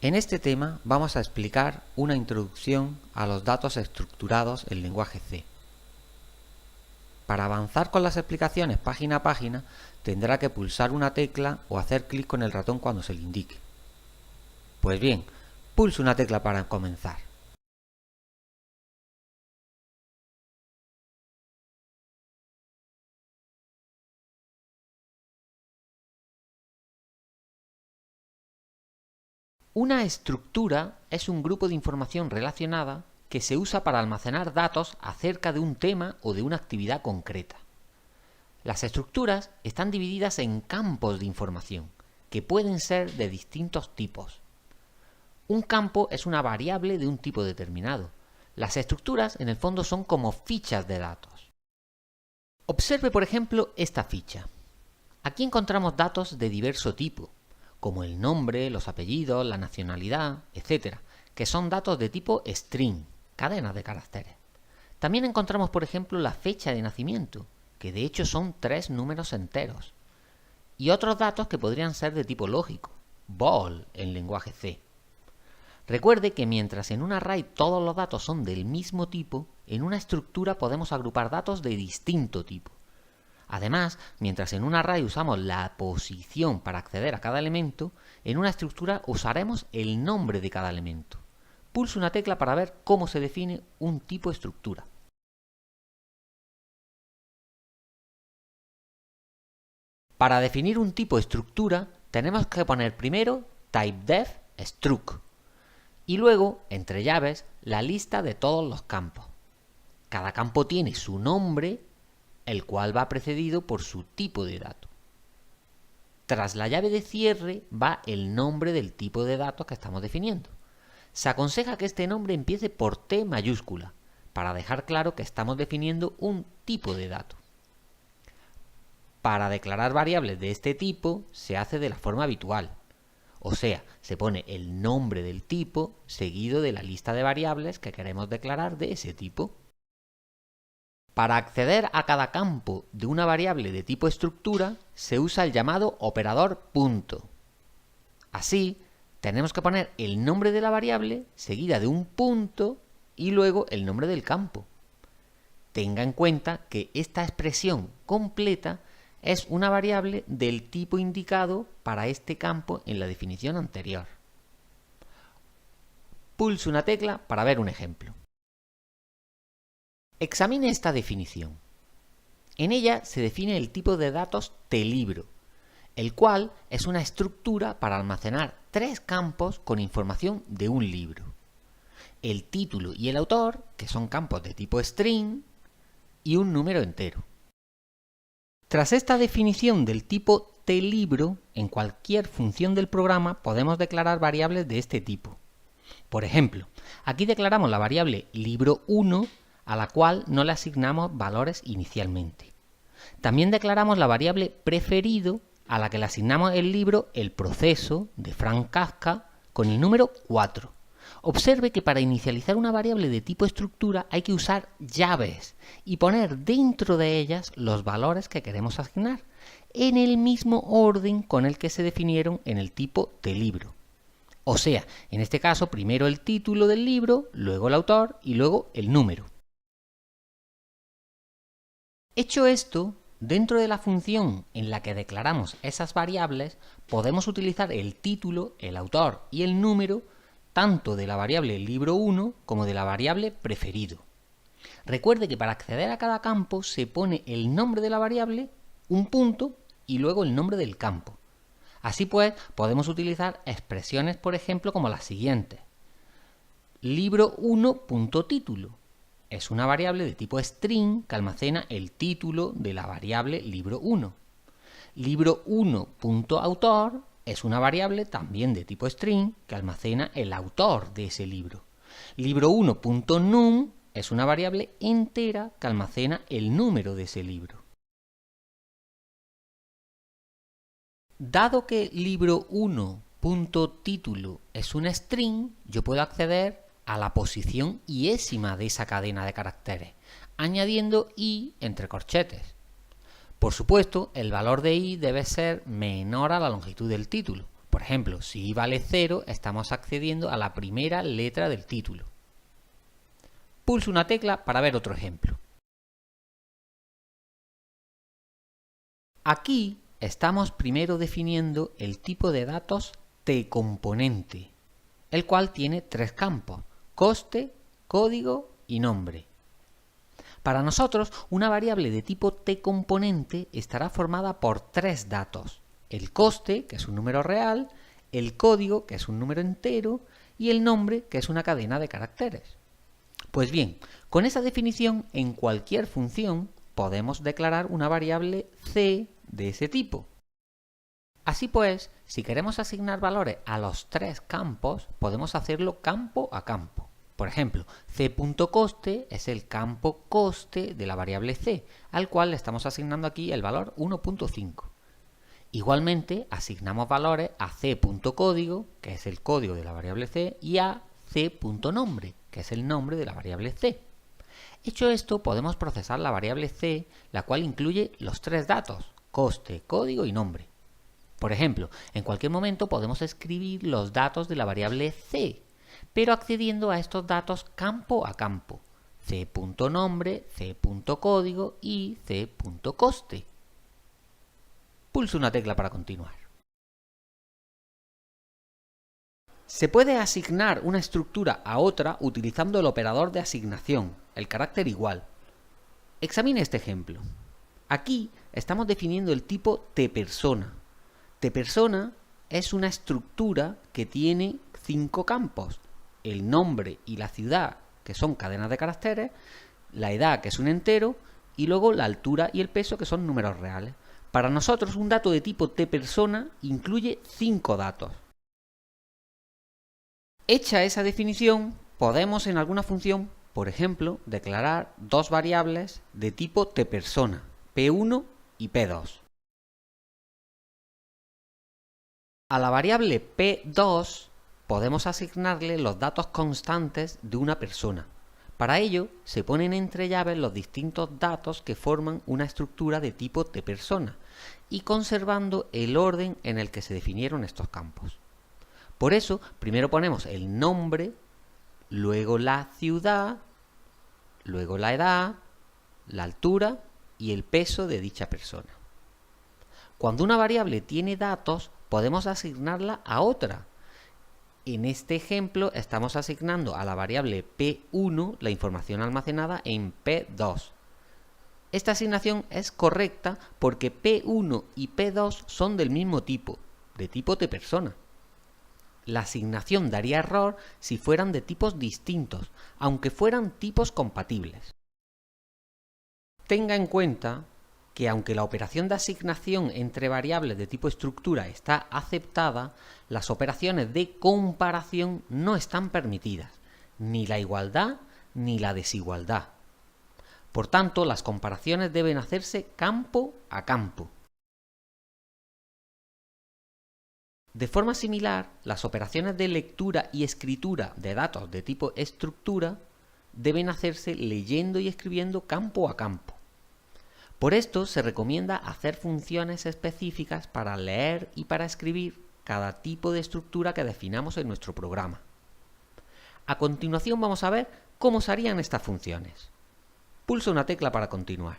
En este tema vamos a explicar una introducción a los datos estructurados en lenguaje C. Para avanzar con las explicaciones página a página, tendrá que pulsar una tecla o hacer clic con el ratón cuando se le indique. Pues bien, pulse una tecla para comenzar. Una estructura es un grupo de información relacionada que se usa para almacenar datos acerca de un tema o de una actividad concreta. Las estructuras están divididas en campos de información, que pueden ser de distintos tipos. Un campo es una variable de un tipo determinado. Las estructuras, en el fondo, son como fichas de datos. Observe, por ejemplo, esta ficha. Aquí encontramos datos de diverso tipo, como el nombre, los apellidos, la nacionalidad, etc., que son datos de tipo string, cadena de caracteres. También encontramos, por ejemplo, la fecha de nacimiento, que de hecho son 3 números enteros, y otros datos que podrían ser de tipo lógico, bool en lenguaje C. Recuerde que mientras en un array todos los datos son del mismo tipo, en una estructura podemos agrupar datos de distinto tipo. Además, mientras en un array usamos la posición para acceder a cada elemento, en una estructura usaremos el nombre de cada elemento. Pulse una tecla para ver cómo se define un tipo estructura. Para definir un tipo estructura, tenemos que poner primero typedef struct y luego, entre llaves, la lista de todos los campos. Cada campo tiene su nombre, el cual va precedido por su tipo de dato. Tras la llave de cierre va el nombre del tipo de datos que estamos definiendo. Se aconseja que este nombre empiece por T mayúscula, para dejar claro que estamos definiendo un tipo de dato. Para declarar variables de este tipo se hace de la forma habitual, o sea, se pone el nombre del tipo seguido de la lista de variables que queremos declarar de ese tipo. Para acceder a cada campo de una variable de tipo estructura, se usa el llamado operador punto. Así, tenemos que poner el nombre de la variable seguida de un punto y luego el nombre del campo. Tenga en cuenta que esta expresión completa es una variable del tipo indicado para este campo en la definición anterior. Pulse una tecla para ver un ejemplo. Examine esta definición. En ella se define el tipo de datos TLibro, el cual es una estructura para almacenar 3 campos con información de un libro. El título y el autor, que son campos de tipo string, y un número entero. Tras esta definición del tipo TLibro, en cualquier función del programa podemos declarar variables de este tipo. Por ejemplo, aquí declaramos la variable libro1 a la cual no le asignamos valores inicialmente. También declaramos la variable preferido a la que le asignamos el libro El proceso de Franz Kafka con el número 4. Observe que para inicializar una variable de tipo estructura hay que usar llaves y poner dentro de ellas los valores que queremos asignar, en el mismo orden con el que se definieron en el tipo de libro. O sea, en este caso primero el título del libro, luego el autor y luego el número. Hecho esto, dentro de la función en la que declaramos esas variables, podemos utilizar el título, el autor y el número tanto de la variable libro1 como de la variable preferido. Recuerde que para acceder a cada campo se pone el nombre de la variable, un punto y luego el nombre del campo. Así pues, podemos utilizar expresiones, por ejemplo, como las siguientes. Libro1.título es una variable de tipo string que almacena el título de la variable libro1. Libro1.autor es una variable también de tipo string que almacena el autor de ese libro. Libro1.num es una variable entera que almacena el número de ese libro. Dado que libro1.título es un string, yo puedo acceder a la posición iésima de esa cadena de caracteres, añadiendo i entre corchetes. Por supuesto, el valor de i debe ser menor a la longitud del título, Por ejemplo, si i vale 0, estamos accediendo a la primera letra del título. Pulso una tecla para ver otro ejemplo. Aquí estamos primero definiendo el tipo de datos tcomponente, el cual tiene tres campos: coste, código y nombre. Para nosotros, una variable de tipo tcomponente estará formada por tres datos: el coste, que es un número real, el código, que es un número entero, y el nombre, que es una cadena de caracteres. Pues bien, con esa definición, en cualquier función podemos declarar una variable c de ese tipo. Así pues, si queremos asignar valores a los tres campos, podemos hacerlo campo a campo. Por ejemplo, c.coste es el campo coste de la variable c, al cual le estamos asignando aquí el valor 1.5. Igualmente, asignamos valores a c.código, que es el código de la variable c, y a c.nombre, que es el nombre de la variable c. Hecho esto, podemos procesar la variable c, la cual incluye los tres datos: coste, código y nombre. Por ejemplo, en cualquier momento podemos escribir los datos de la variable c, pero accediendo a estos datos campo a campo: c.nombre, c.código y c.coste. Pulso una tecla para continuar. Se puede asignar una estructura a otra utilizando el operador de asignación, el carácter igual. Examine este ejemplo. Aquí estamos definiendo el tipo tPersona. tPersona es una estructura que tiene 5 campos: el nombre y la ciudad, que son cadenas de caracteres, la edad, que es un entero, y luego la altura y el peso, que son números reales. Para nosotros, un dato de tipo tPersona incluye 5 datos. Hecha esa definición, podemos en alguna función, por ejemplo, declarar dos variables de tipo tPersona, p1 y p2. A la variable p2 podemos asignarle los datos constantes de una persona. Para ello, se ponen entre llaves los distintos datos que forman una estructura de tipo tPersona y conservando el orden en el que se definieron estos campos. Por eso, primero ponemos el nombre, luego la ciudad, luego la edad, la altura y el peso de dicha persona. Cuando una variable tiene datos, podemos asignarla a otra. En este ejemplo estamos asignando a la variable p1 la información almacenada en p2. Esta asignación es correcta porque p1 y p2 son del mismo tipo, de tipo tPersona. La asignación daría error si fueran de tipos distintos, aunque fueran tipos compatibles. Tenga en cuenta que aunque la operación de asignación entre variables de tipo estructura está aceptada, las operaciones de comparación no están permitidas, ni la igualdad ni la desigualdad. Por tanto, las comparaciones deben hacerse campo a campo. De forma similar, las operaciones de lectura y escritura de datos de tipo estructura deben hacerse leyendo y escribiendo campo a campo. Por esto se recomienda hacer funciones específicas para leer y para escribir cada tipo de estructura que definamos en nuestro programa. A continuación vamos a ver cómo se harían estas funciones. Pulso una tecla para continuar.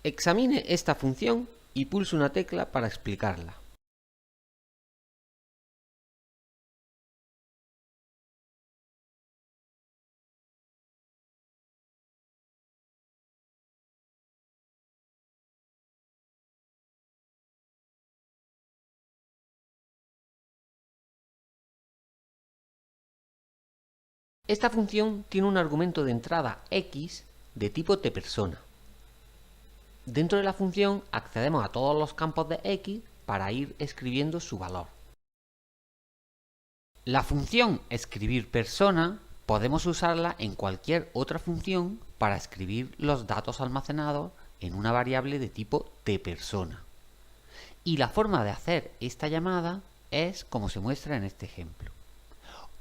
Examine esta función y pulso una tecla para explicarla. Esta función tiene un argumento de entrada x de tipo tPersona. Dentro de la función accedemos a todos los campos de x para ir escribiendo su valor. La función escribirPersona podemos usarla en cualquier otra función para escribir los datos almacenados en una variable de tipo tPersona. Y la forma de hacer esta llamada es como se muestra en este ejemplo.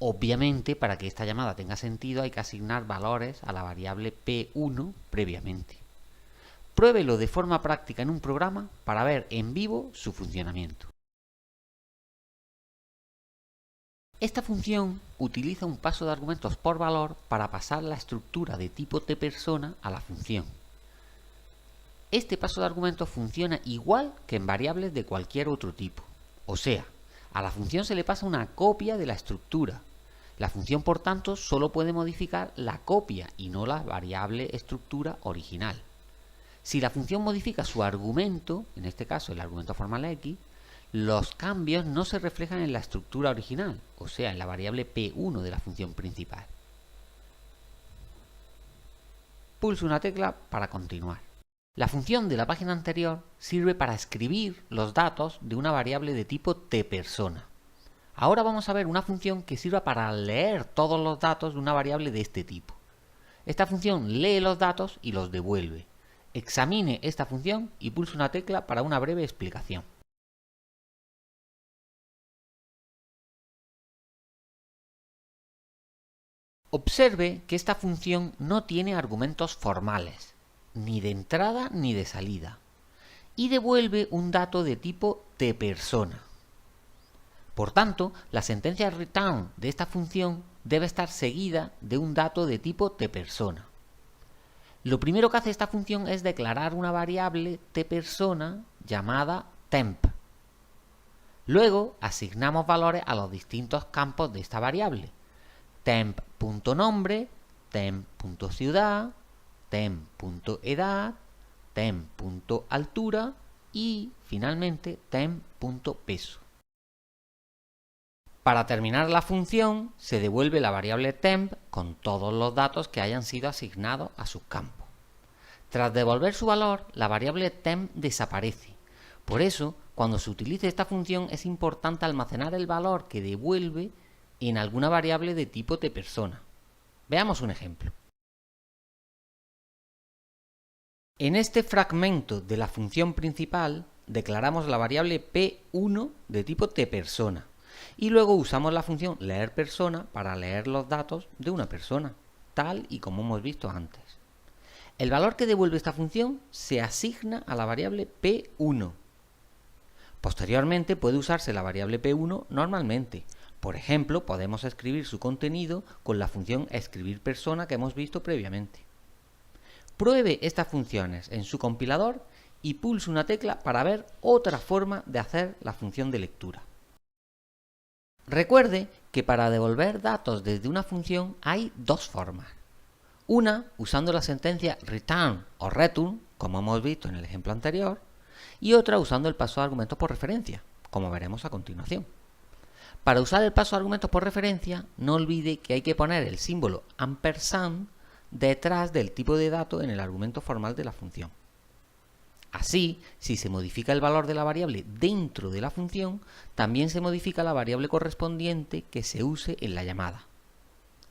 Obviamente, para que esta llamada tenga sentido hay que asignar valores a la variable p1 previamente. Pruébelo de forma práctica en un programa para ver en vivo su funcionamiento. Esta función utiliza un paso de argumentos por valor para pasar la estructura de tipo tPersona a la función. Este paso de argumentos funciona igual que en variables de cualquier otro tipo. O sea, a la función se le pasa una copia de la estructura. La función, por tanto, solo puede modificar la copia y no la variable estructura original. Si la función modifica su argumento, en este caso el argumento formal x, los cambios no se reflejan en la estructura original, o sea, en la variable p1 de la función principal. Pulso una tecla para continuar. La función de la página anterior sirve para escribir los datos de una variable de tipo tPersona. Ahora vamos a ver una función que sirva para leer todos los datos de una variable de este tipo. Esta función lee los datos y los devuelve. Examine esta función y pulse una tecla para una breve explicación. Observe que esta función no tiene argumentos formales, ni de entrada ni de salida, y devuelve un dato de tipo tPersona. Por tanto, la sentencia return de esta función debe estar seguida de un dato de tipo tPersona. Lo primero que hace esta función es declarar una variable tPersona llamada temp. Luego asignamos valores a los distintos campos de esta variable: temp.nombre, temp.ciudad, temp.edad, temp.altura y finalmente temp.peso. Para terminar la función se devuelve la variable temp con todos los datos que hayan sido asignados a su campo. Tras devolver su valor, la variable temp desaparece. Por eso, cuando se utilice esta función es importante almacenar el valor que devuelve en alguna variable de tipo tPersona. Veamos un ejemplo. En este fragmento de la función principal declaramos la variable p1 de tipo tPersona y luego usamos la función leerPersona para leer los datos de una persona, tal y como hemos visto antes. El valor que devuelve esta función se asigna a la variable p1. Posteriormente puede usarse la variable p1 normalmente. Por ejemplo, podemos escribir su contenido con la función escribirPersona que hemos visto previamente. Pruebe estas funciones en su compilador y pulse una tecla para ver otra forma de hacer la función de lectura. Recuerde que para devolver datos desde una función hay dos formas. Una usando la sentencia return o return, como hemos visto en el ejemplo anterior, y otra usando el paso de argumentos por referencia, como veremos a continuación. Para usar el paso de argumentos por referencia, no olvide que hay que poner el símbolo ampersand detrás del tipo de dato en el argumento formal de la función. Así, si se modifica el valor de la variable dentro de la función, también se modifica la variable correspondiente que se use en la llamada.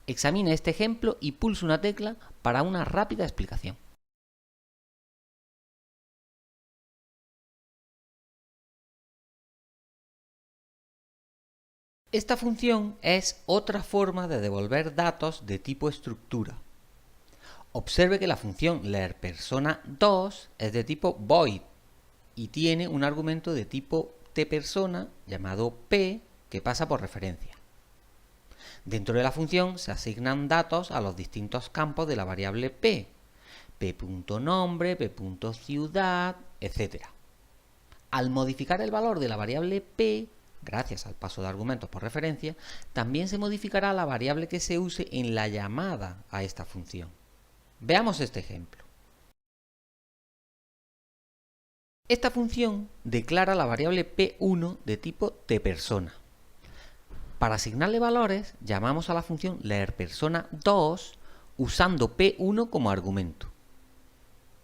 Examine este ejemplo y pulse una tecla para una rápida explicación. Esta función es otra forma de devolver datos de tipo estructura. Observe que la función leerPersona2 es de tipo void y tiene un argumento de tipo tPersona llamado p que pasa por referencia. Dentro de la función se asignan datos a los distintos campos de la variable p, p.nombre, p.ciudad, etc. Al modificar el valor de la variable p, gracias al paso de argumentos por referencia, también se modificará la variable que se use en la llamada a esta función. Veamos este ejemplo. Esta función declara la variable p1 de tipo tPersona. Para asignarle valores, llamamos a la función leerPersona2 usando p1 como argumento.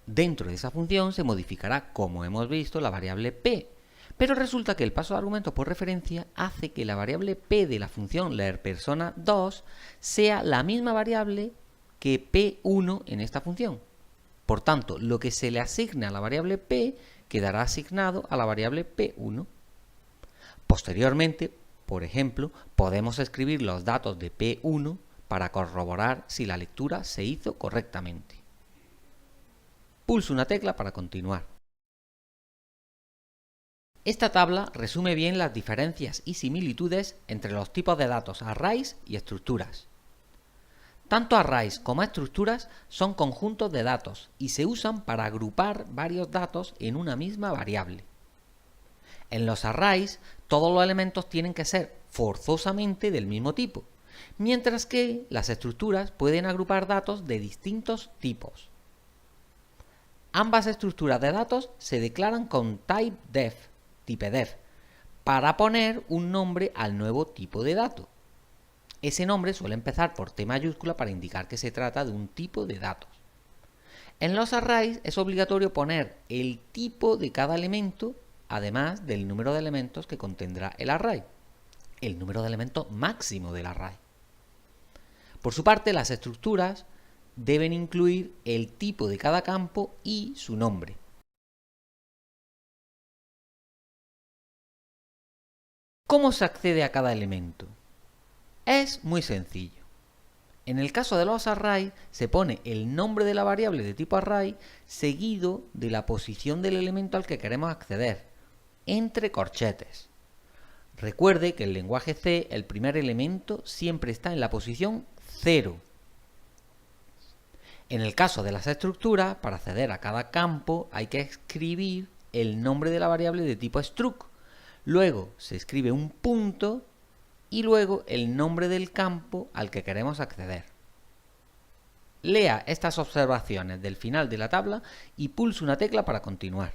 Dentro de esa función se modificará, como hemos visto, la variable p, pero resulta que el paso de argumentos por referencia hace que la variable p de la función leerPersona2 sea la misma variable que p1 en esta función. Por tanto, lo que se le asigna a la variable p quedará asignado a la variable p1. Posteriormente, por ejemplo, podemos escribir los datos de p1 para corroborar si la lectura se hizo correctamente. Pulse una tecla para continuar. Esta tabla resume bien las diferencias y similitudes entre los tipos de datos arrays y estructuras. Tanto arrays como estructuras son conjuntos de datos y se usan para agrupar varios datos en una misma variable. En los arrays, todos los elementos tienen que ser forzosamente del mismo tipo, mientras que las estructuras pueden agrupar datos de distintos tipos. Ambas estructuras de datos se declaran con typedef, para poner un nombre al nuevo tipo de dato. Ese nombre suele empezar por T mayúscula para indicar que se trata de un tipo de datos. En los arrays es obligatorio poner el tipo de cada elemento, además del número de elementos que contendrá el array, el número de elementos máximo del array. Por su parte, las estructuras deben incluir el tipo de cada campo y su nombre. ¿Cómo se accede a cada elemento? Es muy sencillo. En el caso de los arrays, se pone el nombre de la variable de tipo array seguido de la posición del elemento al que queremos acceder, entre corchetes. Recuerde que en el lenguaje C el primer elemento siempre está en la posición 0. En el caso de las estructuras, para acceder a cada campo hay que escribir el nombre de la variable de tipo struct. Luego se escribe un punto y luego el nombre del campo al que queremos acceder. Lea estas observaciones del final de la tabla y pulse una tecla para continuar.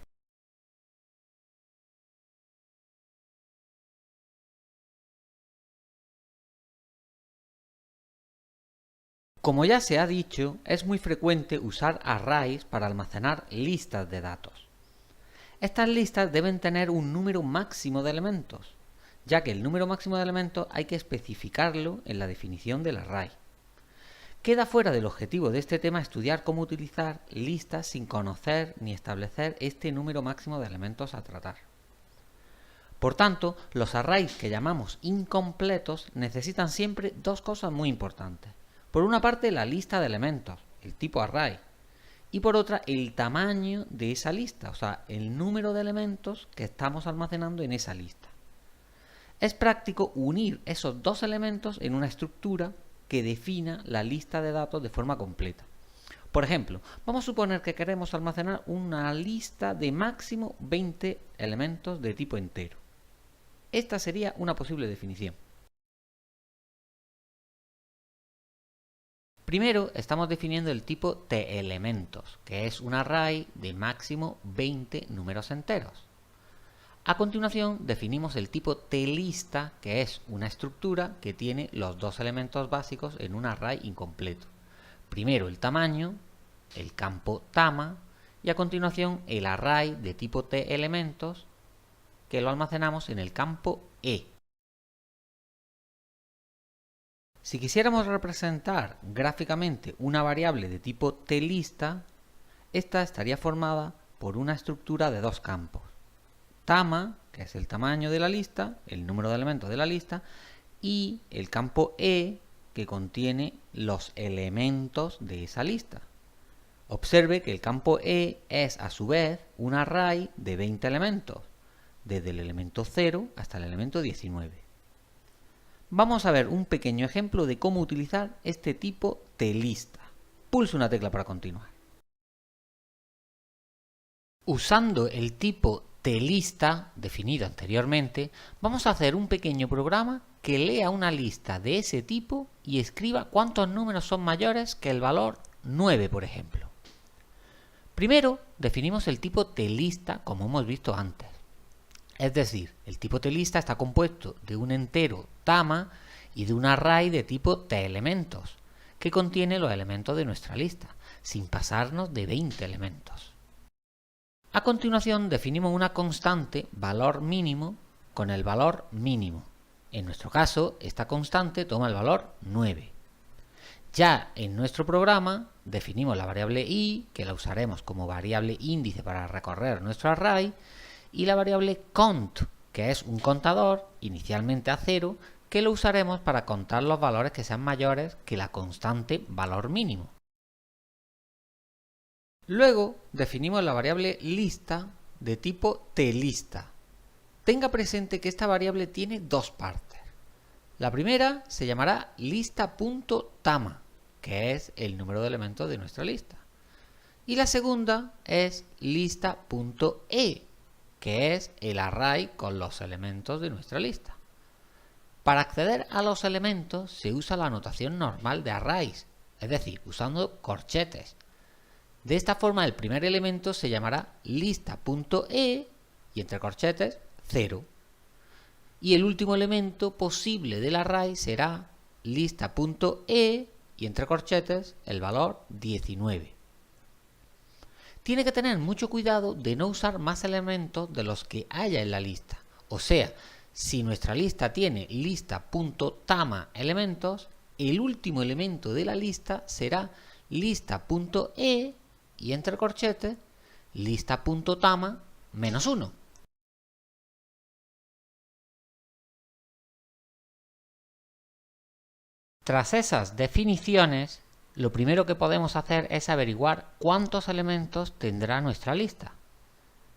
Como ya se ha dicho, es muy frecuente usar arrays para almacenar listas de datos. Estas listas deben tener un número máximo de elementos, ya que el número máximo de elementos hay que especificarlo en la definición del array. Queda fuera del objetivo de este tema estudiar cómo utilizar listas sin conocer ni establecer este número máximo de elementos a tratar. Por tanto, los arrays que llamamos incompletos necesitan siempre dos cosas muy importantes. Por una parte, la lista de elementos, el tipo array, y por otra, el tamaño de esa lista, o sea, el número de elementos que estamos almacenando en esa lista. Es práctico unir esos dos elementos en una estructura que defina la lista de datos de forma completa. Por ejemplo, vamos a suponer que queremos almacenar una lista de máximo 20 elementos de tipo entero. Esta sería una posible definición. Primero estamos definiendo el tipo TElementos, que es un array de máximo 20 números enteros. A continuación definimos el tipo TLista, que es una estructura que tiene los dos elementos básicos en un array incompleto. Primero el tamaño, el campo tama, y a continuación el array de tipo TElementos, que lo almacenamos en el campo E. Si quisiéramos representar gráficamente una variable de tipo TLista, esta estaría formada por una estructura de dos campos. Tama, que es el tamaño de la lista, el número de elementos de la lista, y el campo E, que contiene los elementos de esa lista. Observe que el campo E es a su vez un array de 20 elementos, desde el elemento 0 hasta el elemento 19. Vamos a ver un pequeño ejemplo de cómo utilizar este tipo TLista. Pulse una tecla para continuar. Usando el tipo TLista definido anteriormente, vamos a hacer un pequeño programa que lea una lista de ese tipo y escriba cuántos números son mayores que el valor 9, por ejemplo. Primero, definimos el tipo TLista como hemos visto antes. Es decir, el tipo TLista está compuesto de un entero tama y de un array de tipo TElementos, que contiene los elementos de nuestra lista, sin pasarnos de 20 elementos. A continuación definimos una constante valor mínimo con el valor mínimo. En nuestro caso, esta constante toma el valor 9. Ya en nuestro programa definimos la variable i, que la usaremos como variable índice para recorrer nuestro array, y la variable cont, que es un contador, inicialmente a 0, que lo usaremos para contar los valores que sean mayores que la constante valor mínimo. Luego definimos la variable lista de tipo TLista, Tenga presente que esta variable tiene dos partes. La primera se llamará lista.tama, que es el número de elementos de nuestra lista. Y la segunda es lista.e, que es el array con los elementos de nuestra lista. Para acceder a los elementos se usa la notación normal de arrays, es decir, usando corchetes. De esta forma el primer elemento se llamará lista.e y entre corchetes 0. Y el último elemento posible del array será lista.e y entre corchetes el valor 19. Tiene que tener mucho cuidado de no usar más elementos de los que haya en la lista. O sea, si nuestra lista tiene lista.tama elementos, el último elemento de la lista será lista.e y entre corchetes lista.tama menos 1. Tras esas definiciones, lo primero que podemos hacer es averiguar cuántos elementos tendrá nuestra lista.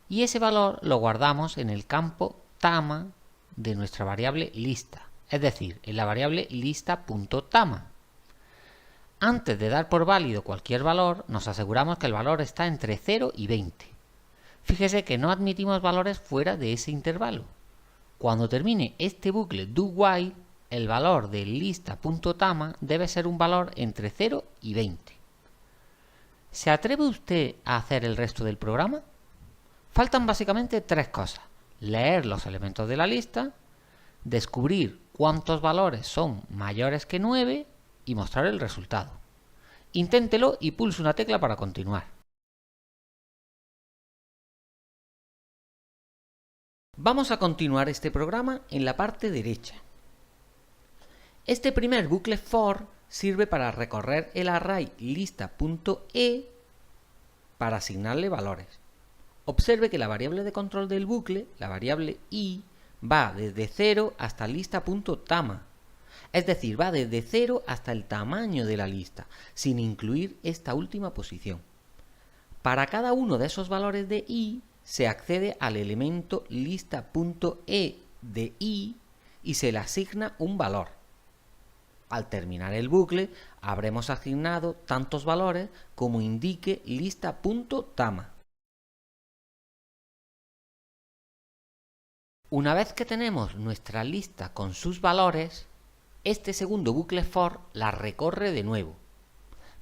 Y ese valor lo guardamos en el campo tama de nuestra variable lista, es decir, en la variable lista.tama. Antes de dar por válido cualquier valor, nos aseguramos que el valor está entre 0 y 20. Fíjese que no admitimos valores fuera de ese intervalo. Cuando termine este bucle do while, el valor de lista.tama debe ser un valor entre 0 y 20. ¿Se atreve usted a hacer el resto del programa? Faltan básicamente tres cosas: leer los elementos de la lista, descubrir cuántos valores son mayores que 9 y mostrar el resultado. Inténtelo y pulse una tecla para continuar. Vamos a continuar este programa en la parte derecha. Este primer bucle for sirve para recorrer el array lista.e para asignarle valores. Observe que la variable de control del bucle, la variable i, va desde 0 hasta lista.tama. Es decir, va desde 0 hasta el tamaño de la lista, sin incluir esta última posición. Para cada uno de esos valores de i, se accede al elemento lista.e de i y se le asigna un valor. Al terminar el bucle, habremos asignado tantos valores como indique lista.tama. Una vez que tenemos nuestra lista con sus valores, este segundo bucle for la recorre de nuevo.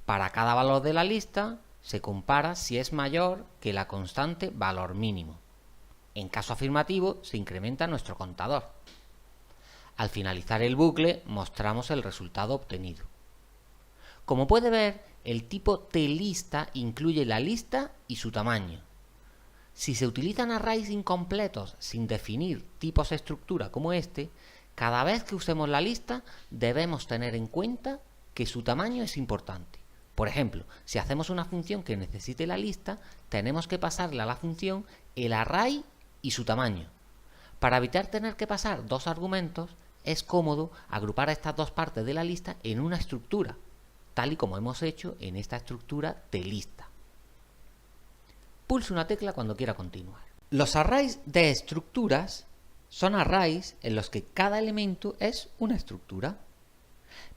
Para cada valor de la lista, se compara si es mayor que la constante valor mínimo. En caso afirmativo, se incrementa nuestro contador. Al finalizar el bucle, mostramos el resultado obtenido. Como puede ver, el tipo tLista incluye la lista y su tamaño. Si se utilizan arrays incompletos sin definir tipos de estructura como este, cada vez que usemos la lista debemos tener en cuenta que su tamaño es importante. Por ejemplo, si hacemos una función que necesite la lista, tenemos que pasarle a la función el array y su tamaño. Para evitar tener que pasar dos argumentos, es cómodo agrupar estas dos partes de la lista en una estructura, tal y como hemos hecho en esta estructura tLista. Pulse una tecla cuando quiera continuar. Los arrays de estructuras son arrays en los que cada elemento es una estructura.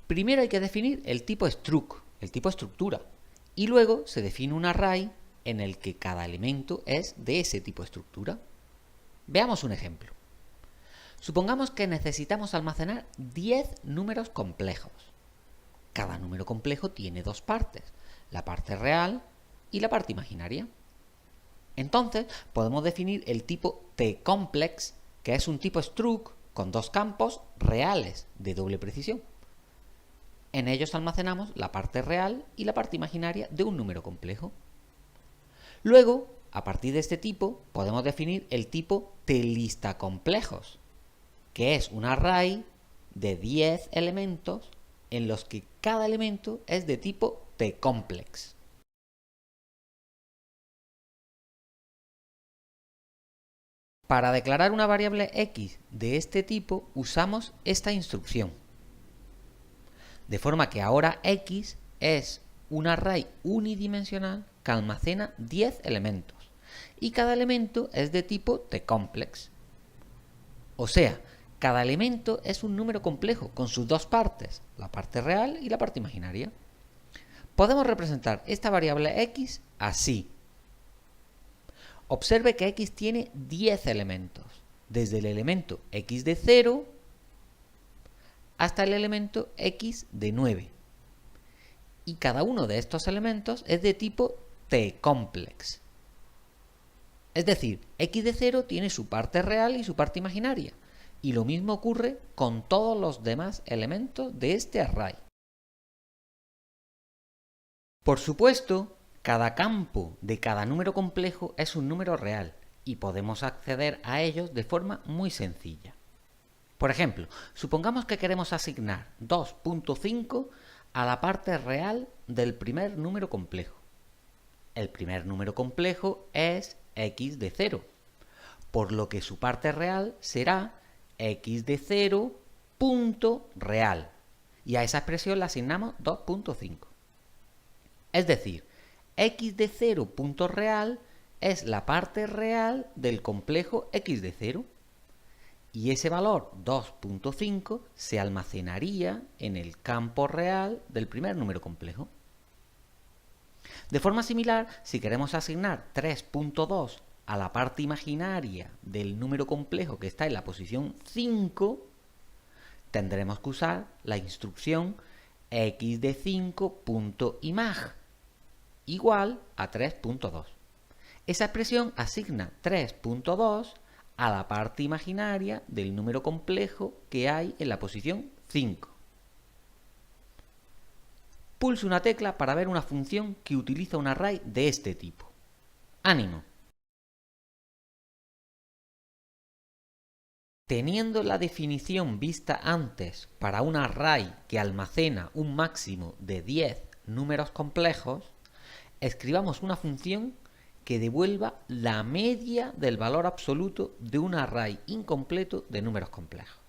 Primero hay que definir el tipo struct, el tipo estructura, y luego se define un array en el que cada elemento es de ese tipo estructura. Veamos un ejemplo. Supongamos que necesitamos almacenar 10 números complejos. Cada número complejo tiene dos partes, la parte real y la parte imaginaria. Entonces podemos definir el tipo tComplex, que es un tipo struct con dos campos reales de doble precisión. En ellos almacenamos la parte real y la parte imaginaria de un número complejo. Luego, a partir de este tipo, podemos definir el tipo tListaComplejos, que es un array de 10 elementos en los que cada elemento es de tipo tComplex. Para declarar una variable x de este tipo usamos esta instrucción. De forma que ahora x es un array unidimensional que almacena 10 elementos y cada elemento es de tipo tComplex. O sea, cada elemento es un número complejo con sus dos partes, la parte real y la parte imaginaria. Podemos representar esta variable x así. Observe que x tiene 10 elementos, desde el elemento x de 0 hasta el elemento x de 9. Y cada uno de estos elementos es de tipo t-complex. Es decir, x de 0 tiene su parte real y su parte imaginaria. Y lo mismo ocurre con todos los demás elementos de este array. Por supuesto, cada campo de cada número complejo es un número real y podemos acceder a ellos de forma muy sencilla. Por ejemplo, supongamos que queremos asignar 2.5 a la parte real del primer número complejo. El primer número complejo es x de 0, por lo que su parte real será x de 0 punto real, y a esa expresión le asignamos 2.5. Es decir, x de 0 punto real es la parte real del complejo x de 0, y ese valor 2.5 se almacenaría en el campo real del primer número complejo. De forma similar, si queremos asignar 3.2 a la parte imaginaria del número complejo que está en la posición 5, tendremos que usar la instrucción x de 5.imag igual a 3.2. Esa expresión asigna 3.2 a la parte imaginaria del número complejo que hay en la posición 5. Pulse una tecla para ver una función que utiliza un array de este tipo. ¡Ánimo! Teniendo la definición vista antes para un array que almacena un máximo de 10 números complejos, escribamos una función que devuelva la media del valor absoluto de un array incompleto de números complejos.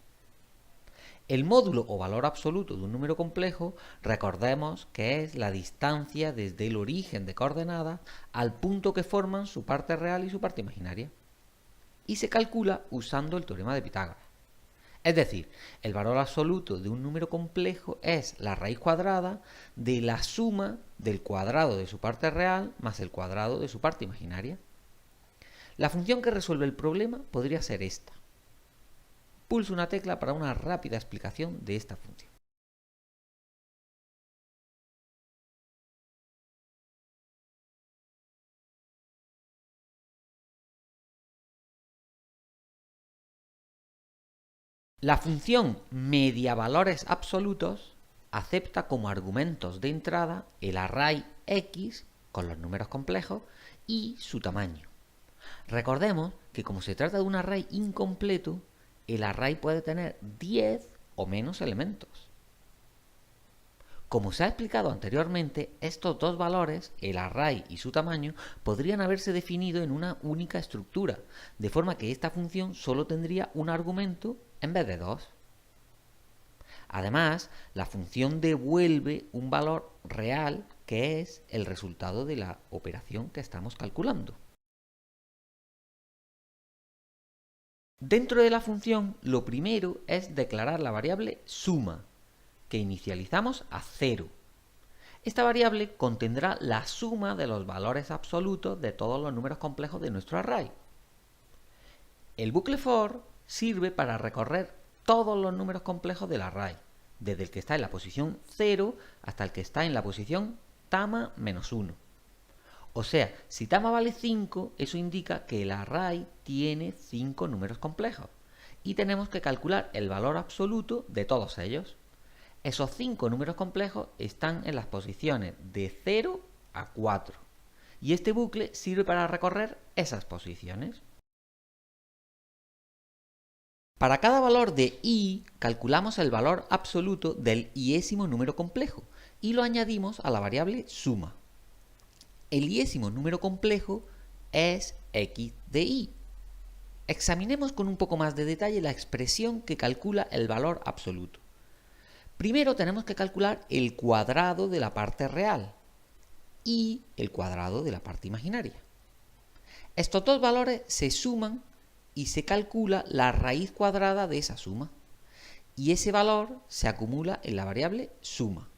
El módulo o valor absoluto de un número complejo, recordemos que es la distancia desde el origen de coordenadas al punto que forman su parte real y su parte imaginaria. Y se calcula usando el teorema de Pitágoras. Es decir, el valor absoluto de un número complejo es la raíz cuadrada de la suma del cuadrado de su parte real más el cuadrado de su parte imaginaria. La función que resuelve el problema podría ser esta. Pulse una tecla para una rápida explicación de esta función. La función mediavalores absolutos acepta como argumentos de entrada el array x con los números complejos y su tamaño. Recordemos que como se trata de un array incompleto, el array puede tener 10 o menos elementos. Como se ha explicado anteriormente, estos dos valores, el array y su tamaño, podrían haberse definido en una única estructura, de forma que esta función solo tendría un argumento en vez de dos. Además, la función devuelve un valor real que es el resultado de la operación que estamos calculando. Dentro de la función, lo primero es declarar la variable suma, que inicializamos a 0. Esta variable contendrá la suma de los valores absolutos de todos los números complejos de nuestro array. El bucle for sirve para recorrer todos los números complejos del array, desde el que está en la posición 0 hasta el que está en la posición tama menos 1. O sea, si tama vale 5, eso indica que el array tiene 5 números complejos y tenemos que calcular el valor absoluto de todos ellos. Esos 5 números complejos están en las posiciones de 0 a 4 y este bucle sirve para recorrer esas posiciones. Para cada valor de i, calculamos el valor absoluto del iésimo número complejo y lo añadimos a la variable suma. El iésimo número complejo es x de i. Examinemos con un poco más de detalle la expresión que calcula el valor absoluto. Primero tenemos que calcular el cuadrado de la parte real y el cuadrado de la parte imaginaria. Estos dos valores se suman y se calcula la raíz cuadrada de esa suma. Y ese valor se acumula en la variable suma.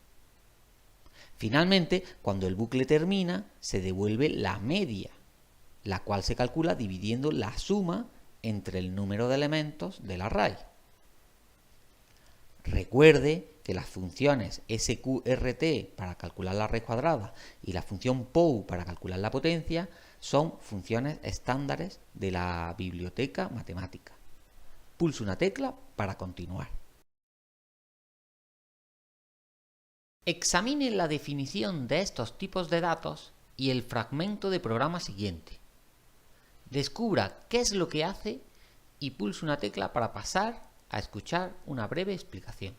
Finalmente, cuando el bucle termina, se devuelve la media, la cual se calcula dividiendo la suma entre el número de elementos del array. Recuerde que las funciones sqrt para calcular la raíz cuadrada y la función pou para calcular la potencia son funciones estándares de la biblioteca matemática. Pulse una tecla para continuar. Examine la definición de estos tipos de datos y el fragmento de programa siguiente. Descubra qué es lo que hace y pulse una tecla para pasar a escuchar una breve explicación.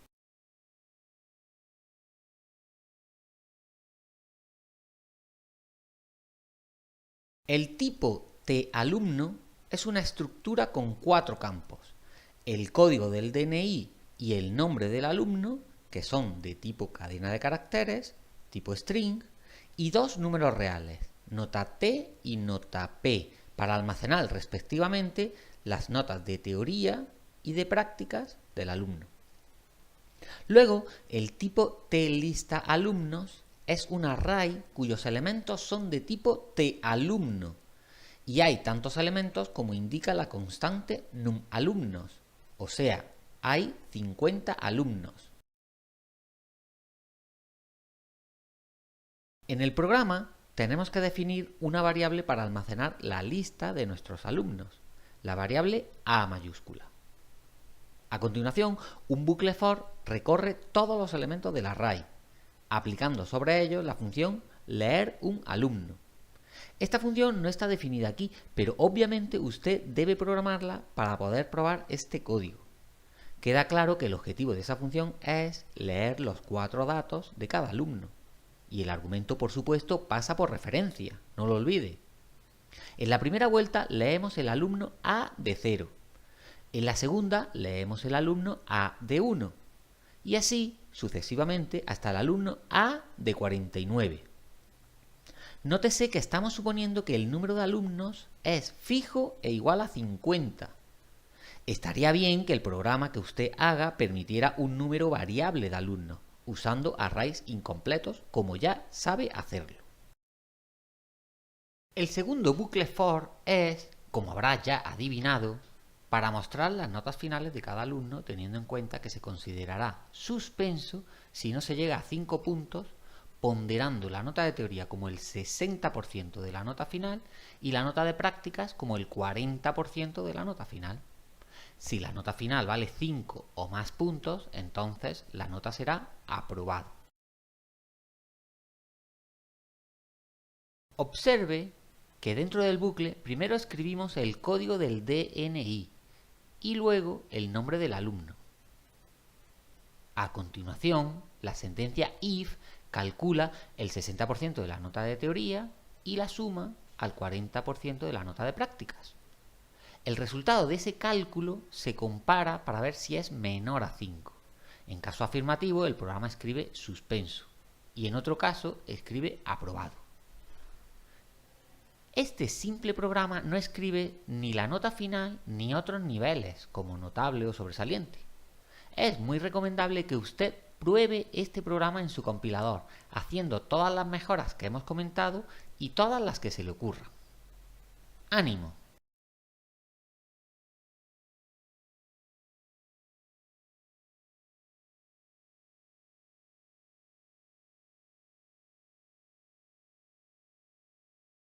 El tipo TAlumno es una estructura con 4 campos: el código del DNI y el nombre del alumno, que son de tipo cadena de caracteres, tipo string, y 2 números reales, nota T y nota P, para almacenar respectivamente las notas de teoría y de prácticas del alumno. Luego, el tipo TListaAlumnos es un array cuyos elementos son de tipo TAlumno, y hay tantos elementos como indica la constante numAlumnos, o sea, hay 50 alumnos. En el programa tenemos que definir una variable para almacenar la lista de nuestros alumnos, la variable A mayúscula. A continuación, un bucle for recorre todos los elementos del array, aplicando sobre ellos la función leer un alumno. Esta función no está definida aquí, pero obviamente usted debe programarla para poder probar este código. Queda claro que el objetivo de esa función es leer los 4 datos de cada alumno. Y el argumento, por supuesto, pasa por referencia, no lo olvide. En la primera vuelta leemos el alumno A de 0. En la segunda leemos el alumno A de 1. Y así sucesivamente hasta el alumno A de 49. Nótese que estamos suponiendo que el número de alumnos es fijo e igual a 50. Estaría bien que el programa que usted haga permitiera un número variable de alumnos, usando arrays incompletos como ya sabe hacerlo. El segundo bucle for es, como habrá ya adivinado, para mostrar las notas finales de cada alumno, teniendo en cuenta que se considerará suspenso si no se llega a 5 puntos, ponderando la nota de teoría como el 60% de la nota final y la nota de prácticas como el 40% de la nota final. Si la nota final vale 5 o más puntos, entonces la nota será aprobado. Observe que dentro del bucle primero escribimos el código del DNI y luego el nombre del alumno. A continuación, la sentencia if calcula el 60% de la nota de teoría y la suma al 40% de la nota de prácticas. El resultado de ese cálculo se compara para ver si es menor a 5. En caso afirmativo, el programa escribe suspenso y en otro caso escribe aprobado. Este simple programa no escribe ni la nota final ni otros niveles, como notable o sobresaliente. Es muy recomendable que usted pruebe este programa en su compilador, haciendo todas las mejoras que hemos comentado y todas las que se le ocurran. ¡Ánimo!